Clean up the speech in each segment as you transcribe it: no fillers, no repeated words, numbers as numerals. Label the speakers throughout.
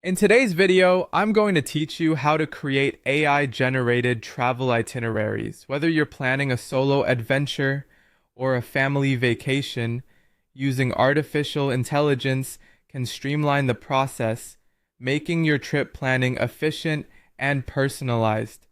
Speaker 1: In today's video, I'm going to teach you how to create AI-generated travel itineraries. Whether you're planning a solo adventure or a family vacation, using artificial intelligence can streamline the process, making your trip planning efficient and personalized.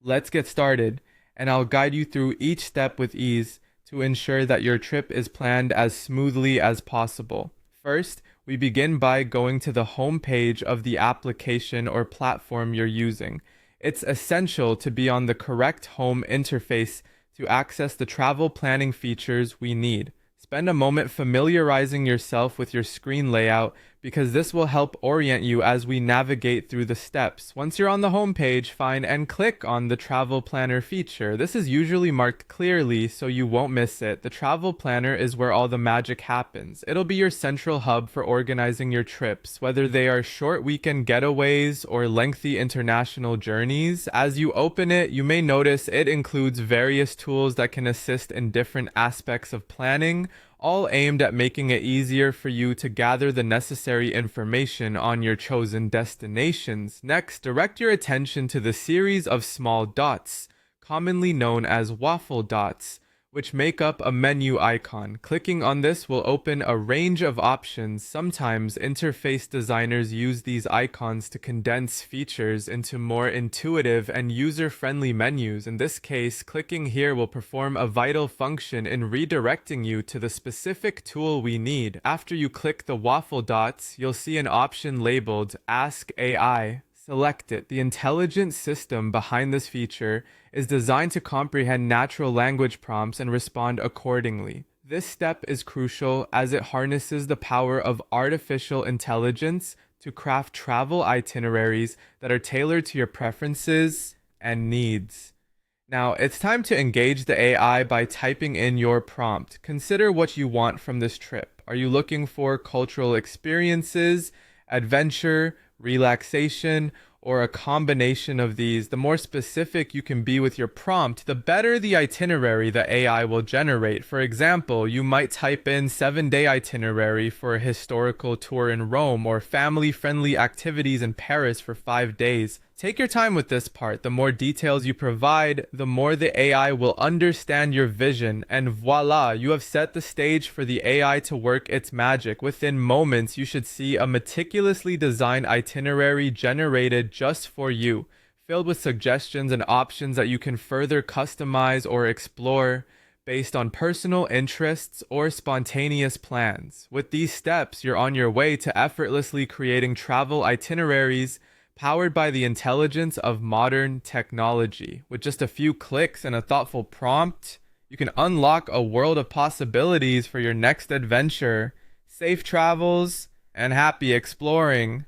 Speaker 1: Let's get started, and I'll guide you through each step with ease to ensure that your trip is planned as smoothly as possible. First, we begin by going to the home page of the application or platform you're using. It's essential to be on the correct home interface to access the travel planning features we need. Spend a moment familiarizing yourself with your screen layout because this will help orient you as we navigate through the steps. Once you're on the home page, find and click on the travel planner feature. This is usually marked clearly so you won't miss it. The travel planner is where all the magic happens. It'll be your central hub for organizing your trips, whether they are short weekend getaways or lengthy international journeys. As you open it, you may notice it includes various tools that can assist in different aspects of planning, all aimed at making it easier for you to gather the necessary information on your chosen destinations. Next, direct your attention to the series of small dots, commonly known as waffle dots, which make up a menu icon. Clicking on this will open a range of options. Sometimes interface designers use these icons to condense features into more intuitive and user-friendly menus. In this case, clicking here will perform a vital function in redirecting you to the specific tool we need. After you click the waffle dots, you'll see an option labeled Ask AI. Select it. The intelligent system behind this feature is designed to comprehend natural language prompts and respond accordingly. This step is crucial as it harnesses the power of artificial intelligence to craft travel itineraries that are tailored to your preferences and needs. Now, it's time to engage the AI by typing in your prompt. Consider what you want from this trip. Are you looking for cultural experiences, adventure, relaxation, or a combination of these? The more specific you can be with your prompt, the better the itinerary the AI will generate. For example, you might type in 7-day itinerary for a historical tour in Rome or family-friendly activities in Paris for 5 days. Take your time with this part. The more details you provide, the more the AI will understand your vision, and voila, you have set the stage for the AI to work its magic. Within moments, you should see a meticulously designed itinerary generated just for you, filled with suggestions and options that you can further customize or explore based on personal interests or spontaneous plans. With these steps, you're on your way to effortlessly creating travel itineraries powered by the intelligence of modern technology. With just a few clicks and a thoughtful prompt, you can unlock a world of possibilities for your next adventure. Safe travels and happy exploring.